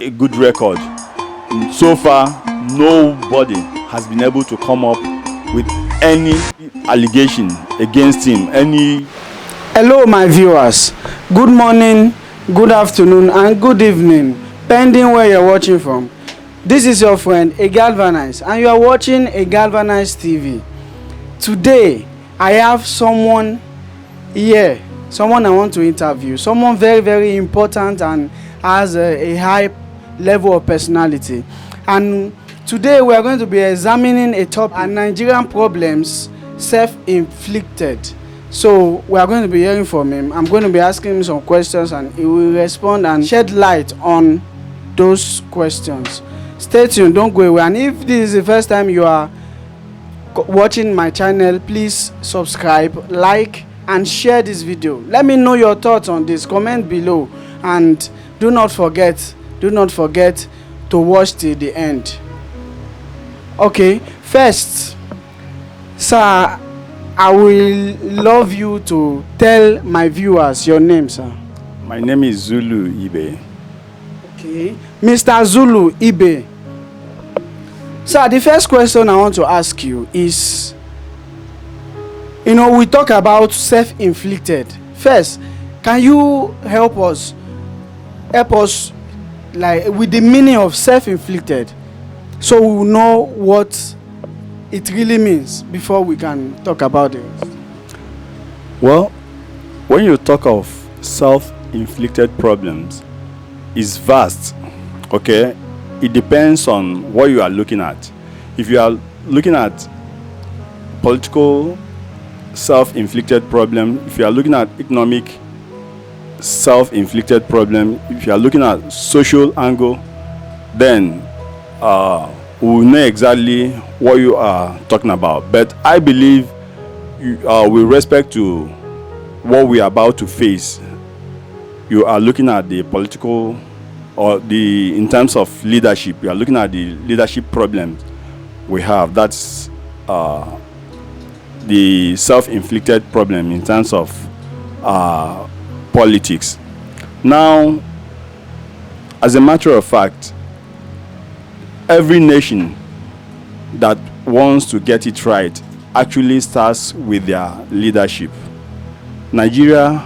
a good record. So far, nobody has been able to come up with any allegation against him. Hello, my viewers. Good morning, good afternoon, and good evening, pending where you're watching from. This is your friend, A Galvanize, and you are watching A Galvanize TV. Today, I have someone here, someone I want to interview, someone very, very important and has a high level of personality. And today we are going to be examining a topic, Nigerian problems, self-inflicted. So we are going to be hearing from him. I'm going to be asking him some questions and he will respond and shed light on those questions. Stay tuned, don't go away. And if this is the first time you are watching my channel, please subscribe, like, and share this video. Let me know your thoughts on this. Comment below, and do not forget to watch till the end. Okay, first, sir, I will love you to tell my viewers your name, sir. My name is Zulu Ibeh. Okay, Mr. Zulu Ibeh. Sir, the first question I want to ask you is, we talk about self-inflicted. First, can you help us like with the meaning of self-inflicted, so we will know what it really means before we can talk about it? Well, when you talk of self-inflicted problems, it's vast. Okay, it depends on what you are looking at. If you are looking at political self-inflicted problem, if you are looking at economic self-inflicted problem, if you are looking at social angle, then we will know exactly what you are talking about. But I believe with respect to what we are about to face, you are looking at the political, or in terms of leadership, you are looking at the leadership problems we have. That's the self-inflicted problem in terms of politics. Now, as a matter of fact, every nation that wants to get it right actually starts with their leadership. Nigeria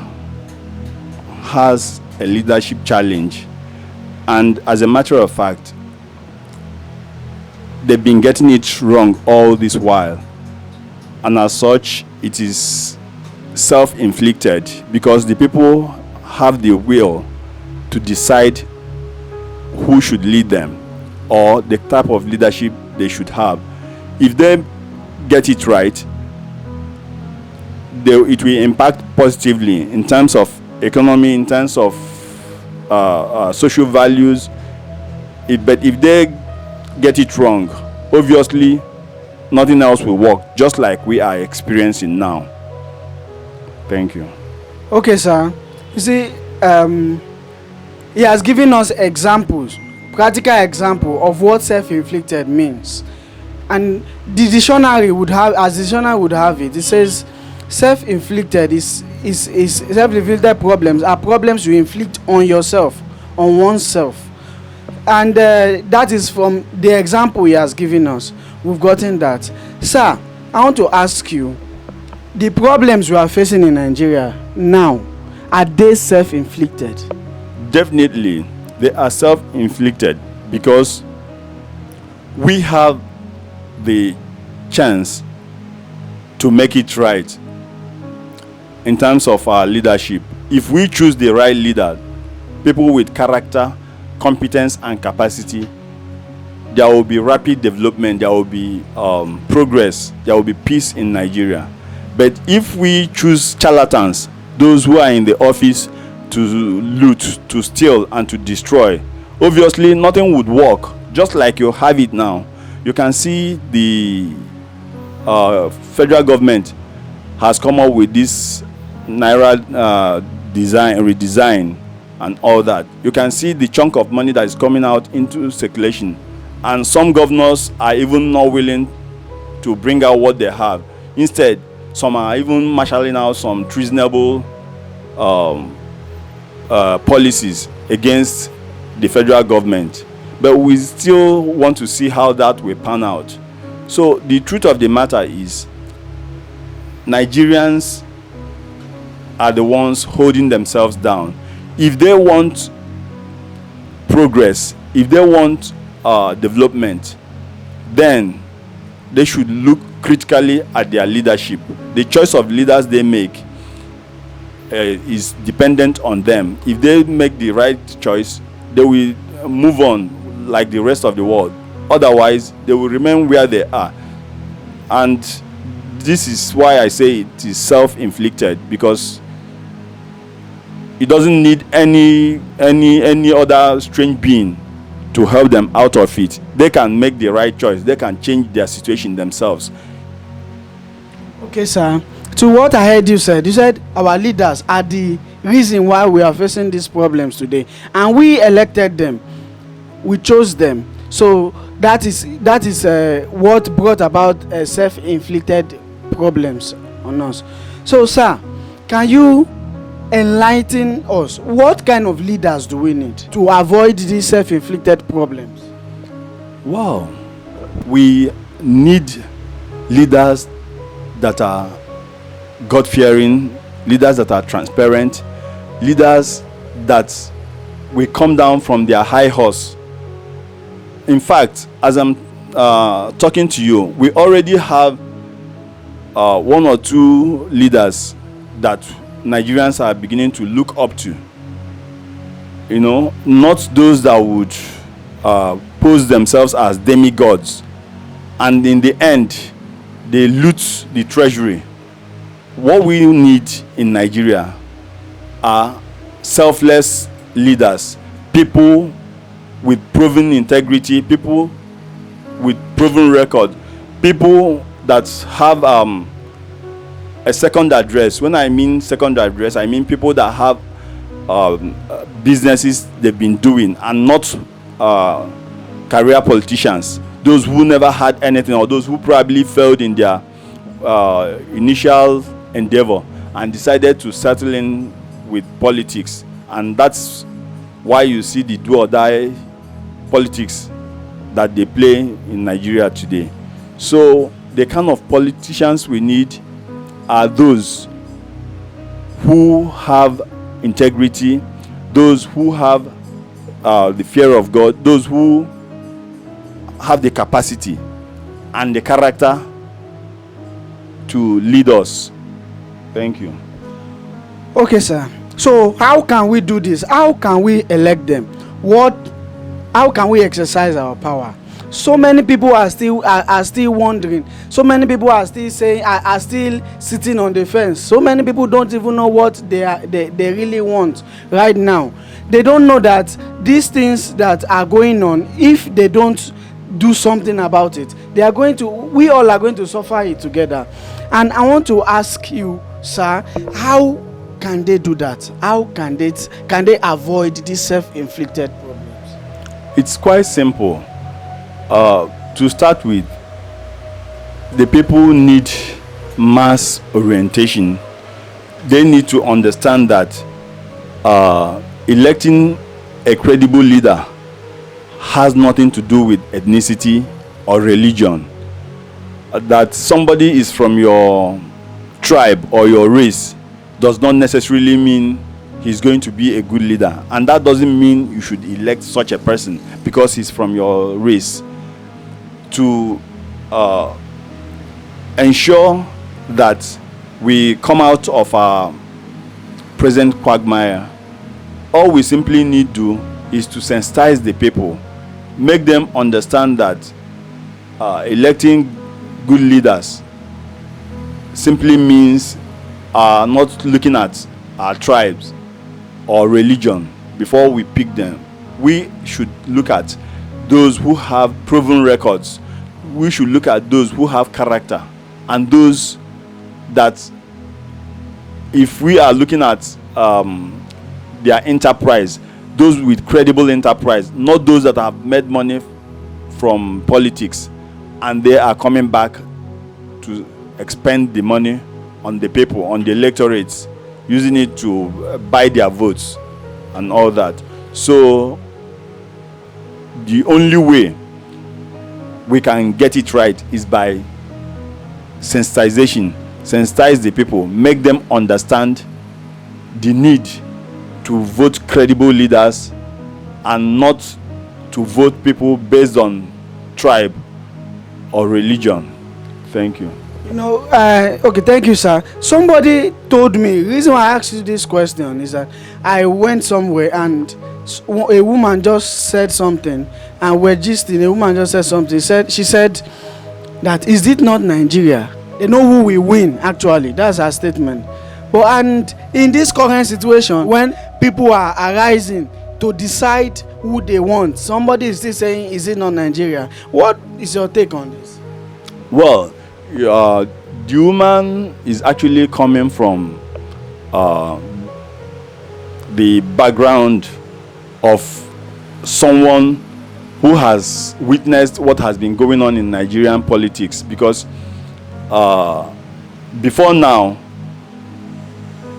has a leadership challenge, and as a matter of fact, they've been getting it wrong all this while, and as such, it is self-inflicted because the people have the will to decide who should lead them or the type of leadership they should have. If they get it right, it will impact positively in terms of economy, in terms of social values. But if they get it wrong, obviously nothing else will work, just like we are experiencing now. Thank you. Okay, sir. You see, he has given us examples, practical example of what self-inflicted means. And the dictionary would have it. It says self-inflicted is self-inflicted problems are problems you inflict on yourself, on oneself. And that is from the example he has given us. We've gotten that. Sir, I want to ask you, the problems we are facing in Nigeria now, are they self-inflicted? Definitely, they are self-inflicted because we have the chance to make it right in terms of our leadership. If we choose the right leader, people with character, competence, and capacity, there will be rapid development, there will be progress, there will be peace in Nigeria. But if we choose charlatans, those who are in the office to loot, to steal, and to destroy, obviously nothing would work. Just like you have it now, you can see the federal government has come up with this Naira redesign and all that. You can see the chunk of money that is coming out into circulation, and some governors are even not willing to bring out what they have. Instead, some are even marshalling out some treasonable policies against the federal government, but we still want to see how that will pan out. So the truth of the matter is, Nigerians are the ones holding themselves down. If they want progress, if they want development, then they should look critically at their leadership. The choice of leaders they make is dependent on them. If they make the right choice, they will move on like the rest of the world. Otherwise, they will remain where they are. And this is why I say it is self-inflicted, because it doesn't need any other strange being to help them out of it. They can make the right choice. They can change their situation themselves. Okay, sir. To what I heard you said our leaders are the reason why we are facing these problems today, and we elected them, we chose them. So that is what brought about self-inflicted problems on us. So, sir, can you enlighten us? What kind of leaders do we need to avoid these self-inflicted problems? Wow, we need leaders that are God-fearing, leaders that are transparent, leaders that will come down from their high horse. In fact, as I'm talking to you, we already have one or two leaders that Nigerians are beginning to look up to. You know, not those that would pose themselves as demigods, and in the end, they loot the treasury. What we need in Nigeria are selfless leaders, people with proven integrity, people with proven record, people that have a second address. When I mean second address, I mean people that have businesses they've been doing, and not career politicians, those who never had anything, or those who probably failed in their initial endeavor and decided to settle in with politics. And that's why you see the do or die politics that they play in Nigeria today. So the kind of politicians we need are those who have integrity, those who have the fear of God, those who have the capacity and the character to lead us. Thank you. Okay, sir. So how can we do this? How can we elect them? How can we exercise our power? So many people are still wondering. So many people are still saying, are still sitting on the fence. So many people don't even know what they really want right now. They don't know that these things that are going on, if they don't do something about it, we all are going to suffer it together. And I want to ask you, sir, how can they do that? How can they avoid these self-inflicted problems? It's quite simple. To start with, the people need mass orientation. They need to understand that electing a credible leader has nothing to do with ethnicity or religion. That somebody is from your tribe or your race does not necessarily mean he's going to be a good leader, and that doesn't mean you should elect such a person because he's from your race. To ensure that we come out of our present quagmire, all we simply need to do is to sensitize the people, make them understand that electing good leaders simply means not looking at our tribes or religion before we pick them. We should look at those who have proven records. We should look at those who have character, and those that, if we are looking at their enterprise, those with credible enterprise, not those that have made money from politics and they are coming back to expend the money on the people, on the electorates, using it to buy their votes and all that. So the only way we can get it right is by sensitization. Sensitize the people, make them understand the need to vote credible leaders and not to vote people based on tribe or religion. Thank you. Okay, thank you, sir. Somebody told me, the reason why I asked you this question is that I went somewhere and a woman just said something, and we're gisting. A woman just said something. She said that, is it not Nigeria? They know who will win, actually. That's her statement. But and in this current situation, when people are arising to decide who they want, somebody is still saying, is it not Nigeria? What is your take on this? Well, the woman is actually coming from the background of someone who has witnessed what has been going on in Nigerian politics, because before now,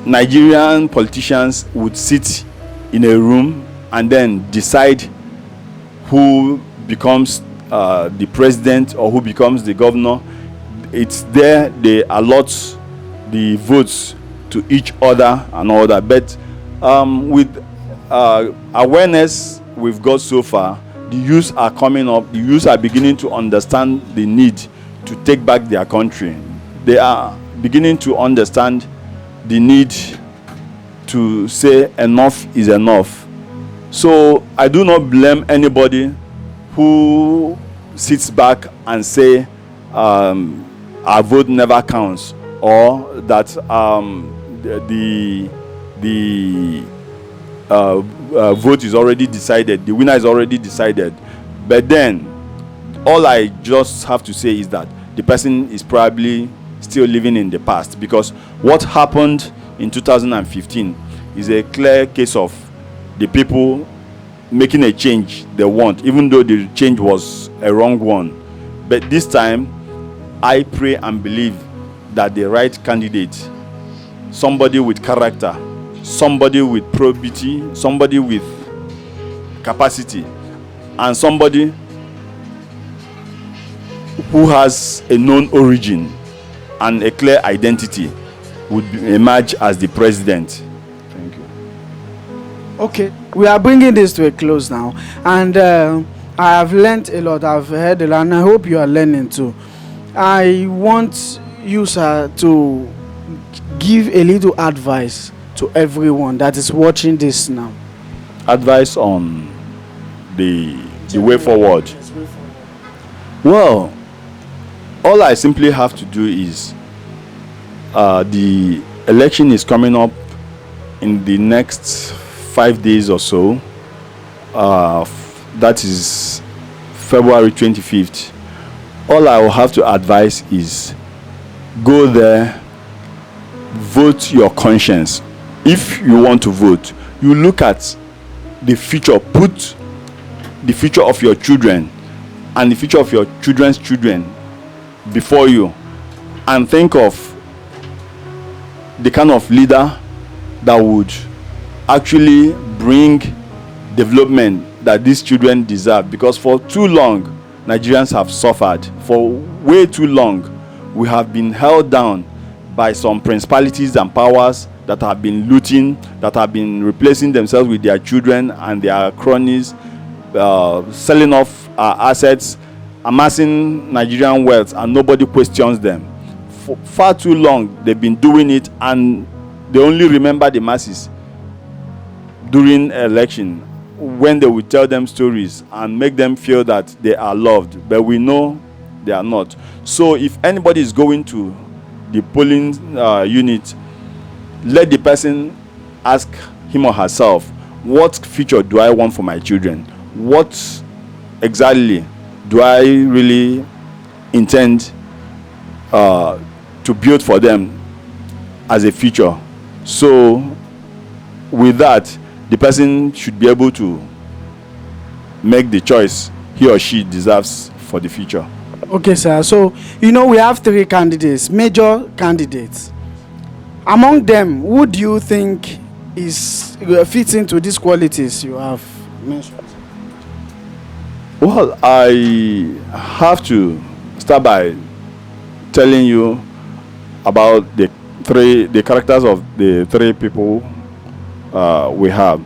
Nigerian politicians would sit in a room and then decide who becomes the president or who becomes the governor. It's there they allot the votes to each other and all that. But with awareness we've got so far, the youth are coming up. The youth are beginning to understand the need to take back their country. They are beginning to understand the need to say enough is enough. So I do not blame anybody who sits back and say our vote never counts, or that the vote is already decided, the winner is already decided. But then all I just have to say is that the person is probably still living in the past, because what happened in 2015 is a clear case of the people making a change they want, even though the change was a wrong one. But this time I pray and believe that the right candidate, somebody with character, somebody with probity, somebody with capacity, and somebody who has a known origin and a clear identity would emerge as the president. Thank you. Okay, we are bringing this to a close now, and I have learned a lot. I've heard a lot, and I hope you are learning too. I want you, sir, to give a little advice to everyone that is watching this now. Advice on the way forward. Well, all I simply have to do is the election is coming up in the next 5 days or so. That is February 25th. All I will have to advise is go there, vote your conscience. If you want to vote, you look at the future, put the future of your children and the future of your children's children before you, and think of the kind of leader that would actually bring development that these children deserve. Because for too long Nigerians have suffered. For way too long we have been held down by some principalities and powers that have been looting, that have been replacing themselves with their children and their cronies, selling off our assets, amassing Nigerian wealth, and nobody questions them. For far too long they've been doing it, and they only remember the masses during election, when they will tell them stories and make them feel that they are loved, but we know they are not. So if anybody is going to the polling unit, let the person ask him or herself, what future do I want for my children? What exactly do I really intend to build for them as a future? So with that, the person should be able to make the choice he or she deserves for the future. Okay, sir. So, we have 3 candidates, major candidates. Among them, who do you think fits into these qualities you have mentioned? Well, I have to start by telling you about the characters of the three people we have.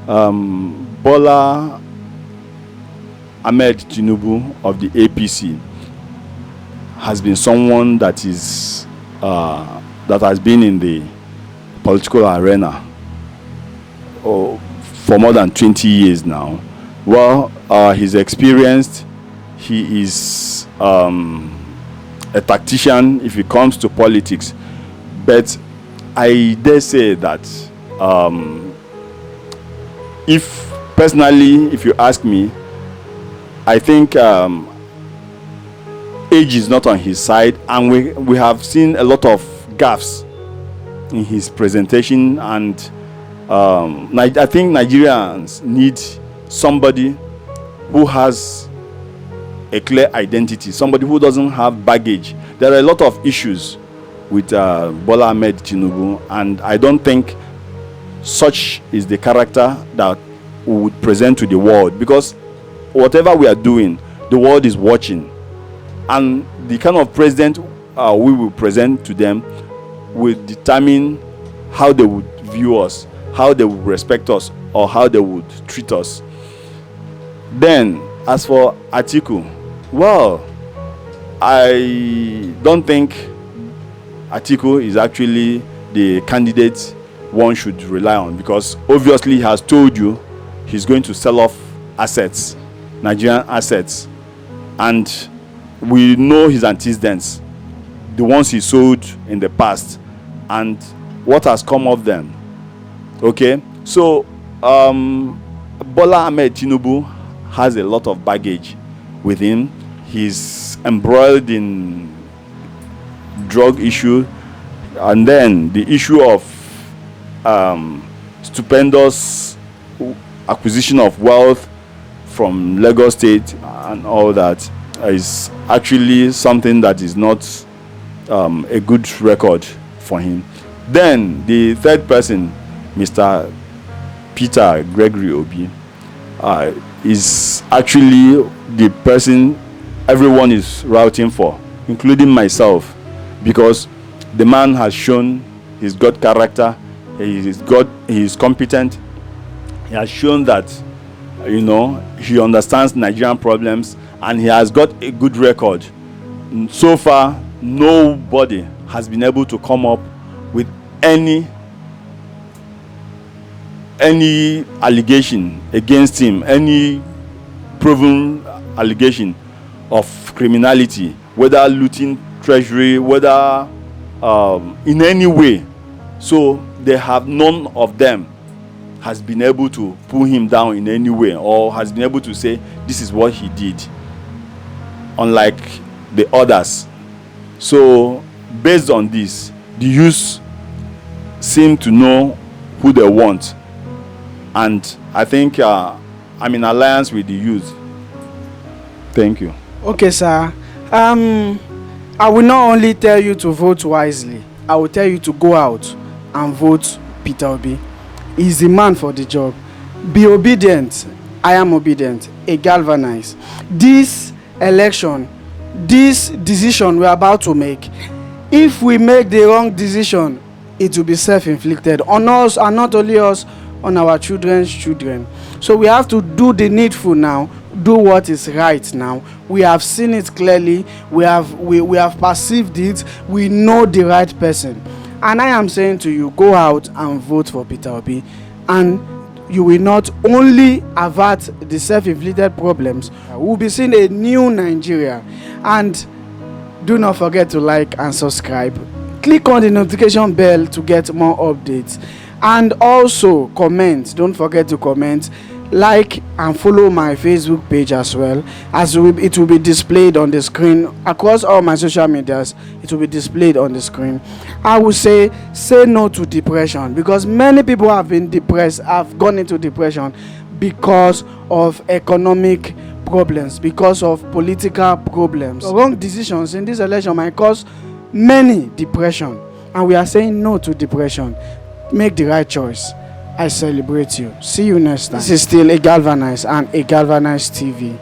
Bola Ahmed Tinubu of the APC has been someone that is that has been in the political arena for more than 20 years now. Well, he's experienced. He is a tactician if it comes to politics. But I dare say that if you ask me, I think age is not on his side, and we have seen a lot of gaffes in his presentation, and I think Nigerians need somebody who has a clear identity, somebody who doesn't have baggage. There are a lot of issues with Bola Ahmed Tinubu, and I don't think such is the character that we would present to the world, because whatever we are doing, the world is watching, and the kind of president we will present to them will determine how they would view us, how they would respect us, or how they would treat us. Then, as for Atiku, well, I don't think Atiku is actually the candidate one should rely on, because obviously he has told you he's going to sell off assets, Nigerian assets, and we know his antecedents, the ones he sold in the past, and what has come of them. Okay, so Bola Ahmed Tinubu has a lot of baggage with him. He's embroiled in drug issue, and then the issue of stupendous acquisition of wealth from Lagos State and all that is actually something that is not a good record for him. Then the third person, Mr. Peter Gregory Obi, is actually the person everyone is routing for, including myself, because the man has shown he's got character, he is competent, he has shown that he understands Nigerian problems, and he has got a good record. So far, nobody has been able to come up with any allegation against him, any proven allegation of criminality, whether looting treasury, whether in any way. So they have, none of them has been able to pull him down in any way, or has been able to say this is what he did, unlike the others. So based on this, the youth seem to know who they want, and I think I'm in alliance with the youth. Thank you. Okay, sir. I will not only tell you to vote wisely, I will tell you to go out and vote Peter Obi. He's the man for the job. Be obedient. I am obedient. A galvanize. This election, this decision we're about to make, if we make the wrong decision, it will be self-inflicted on us, and not only us, on our children's children. So we have to do the needful now, do what is right now. We have seen it clearly, we have perceived it, we know the right person. And I am saying to you, go out and vote for Peter Obi, and you will not only avert the self-inflicted problems, we will be seeing a new Nigeria. And do not forget to like and subscribe. Click on the notification bell to get more updates, and also comment. Don't forget to comment, like and follow my Facebook page as well, as it will be displayed on the screen across all my social medias. It will be displayed on the screen. I will say no to depression, because many people have been depressed, have gone into depression because of economic problems, because of political problems. Wrong decisions in this election might cause many depression, and we are saying no to depression. Make the right choice. I celebrate you. See you next time. This is still a Galvanize and a Galvanize TV.